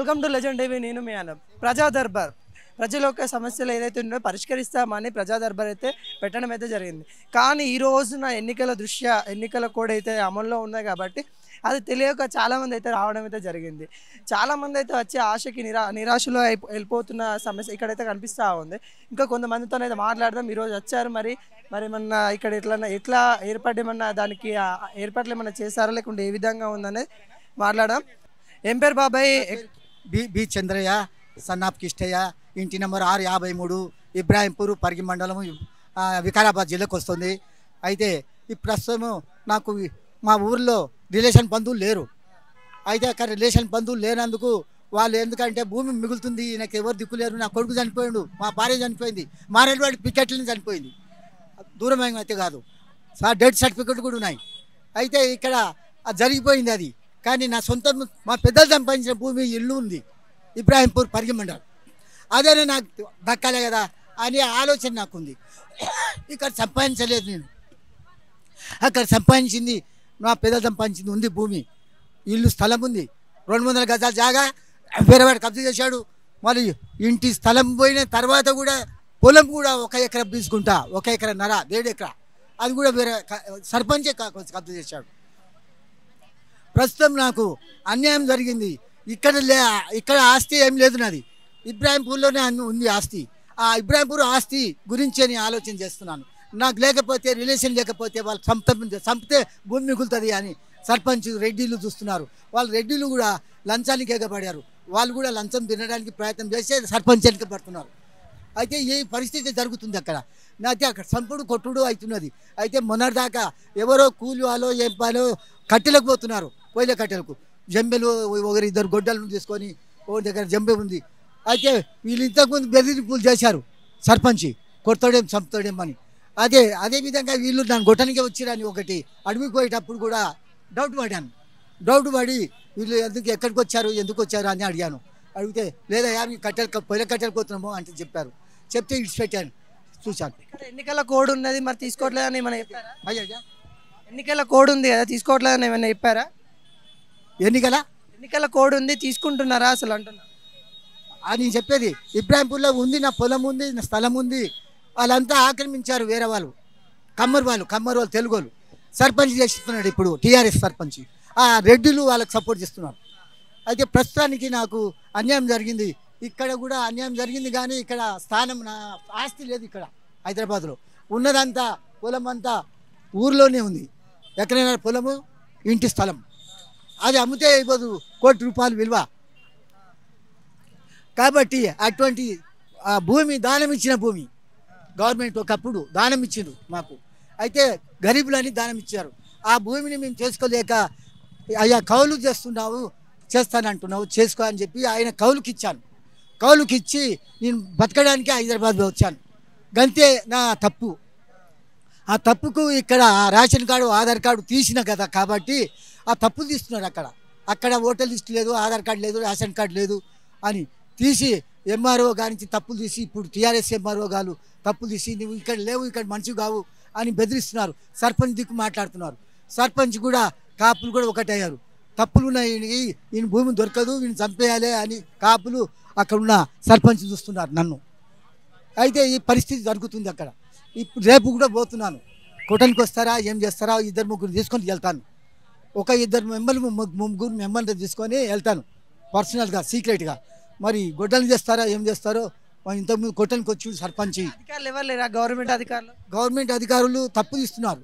Welcome to legend TV. నేను మీ అన్న. ప్రజా దర్బార్ ప్రజల యొక్క సమస్యలు ఏదైతే ఉన్నాయో పరిష్కరిస్తామని ప్రజా దర్బార్ అయితే పెట్టడం అయితే జరిగింది. కానీ ఈ రోజున ఎన్నికల దృష్ట్యా ఎన్నికల కోడ్ అయితే అమల్లో ఉన్నాయి కాబట్టి అది తెలియక చాలామంది అయితే రావడం అయితే జరిగింది. చాలామంది అయితే వచ్చే ఆశకి నిరాశలో వెళ్ళిపోతున్న సమస్య ఇక్కడైతే కనిపిస్తూ ఉంది. ఇంకా కొంతమందితో అయితే మాట్లాడదాం. ఈరోజు వచ్చారు. మరి ఏమన్నా ఇక్కడ ఎట్లా ఏర్పడేమన్నా దానికి ఏర్పాట్లు ఏమన్నా చేశారా లేకుంటే ఏ విధంగా ఉందనేది మాట్లాడదాం. ఏం పేరు బాబాయ్? బి చంద్రయ్య, సన్నాఫ్ కిష్టయ్య, ఇంటి నెంబర్ 653, ఇబ్రాహీంపూర్, పరిగి మండలం, వికారాబాద్ జిల్లాకు వస్తుంది. అయితే ఈ ప్రస్తుతం నాకు మా ఊర్లో రిలేషన్ బంధువులు లేరు. అయితే అక్కడ రిలేషన్ బంధువులు లేనందుకు వాళ్ళు ఎందుకంటే భూమి మిగులుతుంది, నాకు ఎవరు దిక్కు లేరు, నా కొడుకు చనిపోయాడు, మా భార్య చనిపోయింది, మారేడువాడి పికెట్లని చనిపోయింది, దూరమైన అయితే కాదు, డెత్ సర్టిఫికెట్ కూడా ఉన్నాయి. అయితే ఇక్కడ జరిగిపోయింది అది. కానీ నా సొంతం మా పెద్దలు సంపాదించిన భూమి ఇల్లు ఉంది ఇబ్రాహీంపూర్ పరిగి మండలం, అదేనే నాకు దక్కాలే కదా అనే ఆలోచన నాకుంది. ఇక్కడ సంపాదించలేదు నేను, అక్కడ సంపాదించింది మా పెద్దలు సంపాదించింది ఉంది భూమి, ఇల్లు స్థలం ఉంది, 200 గజాల జాగా వేరేవాడు కబ్జా చేశాడు. మరి ఇంటి స్థలం పోయిన తర్వాత కూడా పొలం కూడా 1 ఎకరా తీసుకుంటా, 1 ఎకరన్నర 1.5 ఎకరా అది కూడా వేరే సర్పంచే కబ్జా చేశాడు. ప్రస్తుతం నాకు అన్యాయం జరిగింది. ఇక్కడ ఆస్తి ఏం లేదు నాది, ఇబ్రాహీంపూర్లోనే ఉంది ఆస్తి. ఆ ఇబ్రాహీంపూర్ ఆస్తి గురించి నేను ఆలోచన చేస్తున్నాను. నాకు లేకపోతే రిలేషన్ లేకపోతే వాళ్ళు చంపితే భూమి మిగులుతుంది అని సర్పంచ్ రెడ్డిలు చూస్తున్నారు. వాళ్ళు రెడ్డిలు కూడా లంచానికి ఎగబడారు. వాళ్ళు కూడా లంచం తినడానికి ప్రయత్నం చేస్తే సర్పంచ్ వెనకబడుతున్నారు. అయితే ఈ పరిస్థితి జరుగుతుంది అక్కడ. నాకే అక్కడ చంపుడు కొట్టుడు అవుతున్నది. అయితే మొన్నటిదాకా ఎవరో కూలి వాళ్ళో ఏం పాలో కట్టెలకు పోతున్నారు, పోయిన కట్టెలకు జంబెలు 1-2 గొడ్డలను తీసుకొని ఓ దగ్గర జంబె ఉంది. అయితే వీళ్ళు ఇంతకుముందు బెదిరింపులు చేశారు సర్పంచ్, కొడతాడేం చంపుతాడేం అని. అదేవిధంగా వీళ్ళు నన్ను గొట్టనికే వచ్చిరని ఒకటి అడవికి పోయేటప్పుడు కూడా డౌట్ పడి వీళ్ళు ఎక్కడికి వచ్చారు ఎందుకు వచ్చారు అని అడిగాను. అడిగితే లేదా పొయ్యిల కట్టెలకు పోతున్నాము అంటే చెప్పారు. చెప్తే ఇడిచిపెట్టాను. చూశాను ఎన్నికల కోడ్ ఉన్నది మరి తీసుకోవట్లేదని ఏమైనా చెప్పారా? అయ్యా ఎన్నికల కోడ్ ఉంది కదా తీసుకోవట్లేదని ఏమైనా చెప్పారా? ఎన్నికల కోడ్ ఉంది తీసుకుంటున్నారా అసలు అంటున్నా అని చెప్పేది. ఇబ్రాహీంపూర్లో ఉంది, నా పొలం ఉంది, నా స్థలం ఉంది, వాళ్ళంతా ఆక్రమించారు వేరే వాళ్ళు, కమ్మరు వాళ్ళు తెలుగు వాళ్ళు. సర్పంచ్ చేస్తున్నాడు ఇప్పుడు టీఆర్ఎస్ సర్పంచ్. ఆ రెడ్డిలు వాళ్ళకి సపోర్ట్ చేస్తున్నారు. అయితే ప్రస్తుతానికి నాకు అన్యాయం జరిగింది. ఇక్కడ కూడా అన్యాయం జరిగింది కానీ ఇక్కడ స్థానం నా ఆస్తి లేదు. ఇక్కడ హైదరాబాద్లో ఉన్నదంతా పొలం అంతా ఊర్లోనే ఉంది. ఎక్కడైనా పొలము ఇంటి స్థలం అది అమ్మితే అయిపోదు, ₹1 కోటి విలువ. కాబట్టి అటువంటి భూమి దానం ఇచ్చిన భూమి గవర్నమెంట్ ఒకప్పుడు దానం ఇచ్చిండు మాకు. అయితే గరీబులని దానం ఇచ్చారు. ఆ భూమిని మేము చేసుకోలేక అయ్యా కౌలు చేస్తానంటున్నావు చేసుకో అని చెప్పి ఆయన కౌలుకి ఇచ్చాను. కౌలుకి ఇచ్చి నేను బతకడానికి హైదరాబాద్ వచ్చాను. గంతే నా తప్పు. ఆ తప్పుకు ఇక్కడ రేషన్ కార్డు ఆధార్ కార్డు తీసిన కదా కాబట్టి ఆ తప్పులు తీస్తున్నారు. అక్కడ ఓటర్ లిస్ట్ లేదు, ఆధార్ కార్డు లేదు, రేషన్ కార్డు లేదు అని తీసి ఎంఆర్ఓ గారించి తప్పులు తీసి ఇప్పుడు టీఆర్ఎస్ ఎంఆర్ఓ గారు తప్పులు తీసి నువ్వు ఇక్కడ లేవు, ఇక్కడ మనిషి కావు అని బెదిరిస్తున్నారు. సర్పంచ్ దిక్కు మాట్లాడుతున్నారు. సర్పంచ్ కూడా కాపులు కూడా ఒకటయ్యారు. తప్పులు ఉన్నాయి, ఈయన భూమి దొరకదు, ఈయన చంపేయాలి అని కాపులు అక్కడున్న సర్పంచ్ చూస్తున్నారు నన్ను. అయితే ఈ పరిస్థితి జరుగుతుంది అక్కడ. ఇప్పుడు రేపు కూడా పోతున్నాను. కొట్టనికి వస్తారా ఏం చేస్తారా 2-3 తీసుకొని వెళ్తాను. 1-2 ముగ్గురు మెంబర్లు తీసుకొని వెళ్తాను పర్సనల్గా సీక్రెట్గా. మరి గొడ్డలు చేస్తారా ఏం చేస్తారో. ఇంతకుముందు కొట్టనికి వచ్చి సర్పంచ్ అధికారులు ఎవరు లేరా? గవర్నమెంట్ అధికారులు తప్పు తీస్తున్నారు.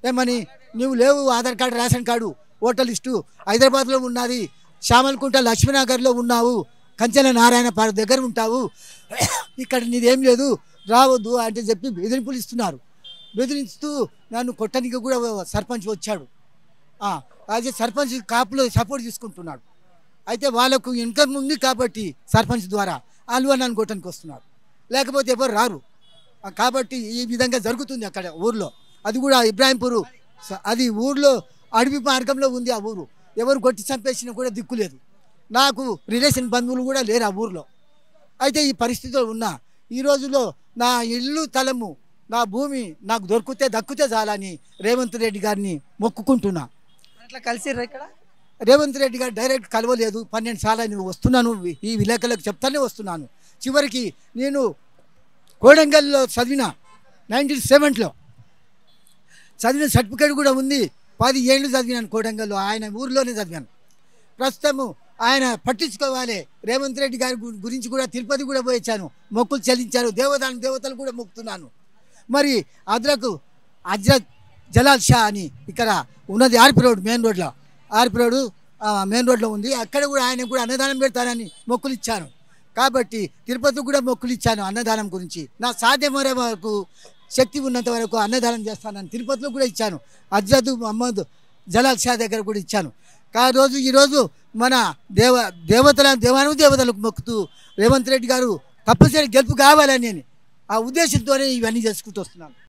ఏమని నువ్వు లేవు, Aadhaar card ration card voter list హైదరాబాద్లో ఉన్నది, శ్యామలకుంట లక్ష్మీనగర్లో ఉన్నావు, కంచెల నారాయణపాడు దగ్గర ఉంటావు, ఇక్కడ నీదేం లేదు రావద్దు అంటే చెప్పి బెదిరింపులు ఇస్తున్నారు. బెదిరిస్తూ నన్ను కొట్టనికి కూడా సర్పంచ్ వచ్చాడు. అదే సర్పంచ్ కాపులో సపోర్ట్ తీసుకుంటున్నాడు. అయితే వాళ్ళకు ఇన్కమ్ ఉంది కాబట్టి సర్పంచ్ ద్వారా వాళ్ళు నన్ను కొట్టనికి వస్తున్నారు, లేకపోతే ఎవరు రారు. కాబట్టి ఈ విధంగా జరుగుతుంది అక్కడ ఊర్లో. అది కూడా ఇబ్రాహీంపూర్, అది ఊర్లో అడవి మార్గంలో ఉంది. ఆ ఊరు ఎవరు కొట్టి చంపేసినా కూడా దిక్కు లేదు. నాకు రిలేషన్ బంధువులు కూడా లేరు ఆ ఊర్లో. అయితే ఈ పరిస్థితిలో ఉన్నా ఈ రోజులో నా ఇల్లు తలము నా భూమి నాకు దక్కుతే చాలని రేవంత్ రెడ్డి గారిని మొక్కుకుంటున్నా. అట్లా కలిసిర్రా ఇక్కడ రేవంత్ రెడ్డి గారు డైరెక్ట్ కలవలేదు. 12 సార్లు నేను వస్తున్నాను, ఈ విలేకరులకు చెప్తానే వస్తున్నాను. చివరికి నేను కోడంగల్లో చదివిన 1970లో చదివిన సర్టిఫికేట్ కూడా ఉంది. 10 ఏళ్ళు చదివినాను కోడంగల్లో, ఆయన ఊరిలోనే చదివాను. ప్రస్తుతము ఆయన పట్టించుకోవాలి. రేవంత్ రెడ్డి గారి గురించి కూడా తిరుపతి కూడా పోయించాను, మొక్కులు చెల్లించాను, దేవతలు కూడా మొక్కుతున్నాను. మరి హజ్రత్ జలాల్ షా అని ఇక్కడ ఉన్నది ఆర్పి రోడ్ మెయిన్ రోడ్లో, ఆర్పి రోడ్ మెయిన్ రోడ్లో ఉంది. అక్కడ కూడా ఆయన కూడా అన్నదానం పెడతానని మొక్కులు ఇచ్చాను. కాబట్టి తిరుపతికి కూడా మొక్కులు ఇచ్చాను అన్నదానం గురించి. నా సాధ్యమయ్యే వరకు, శక్తి ఉన్నంత వరకు అన్నదానం చేస్తానని తిరుపతిలో కూడా ఇచ్చాను. హజ్రత్ మహమ్మద్ జలాల్ షా దగ్గర కూడా ఇచ్చాను. ఈరోజు మన దేవతలకు మొక్కుతూ రేవంత్ రెడ్డి గారు తప్పనిసరి గెలుపు కావాలని ఆ ఉద్దేశంతోనే ఇవన్నీ చేసుకుంటూ వస్తున్నాను.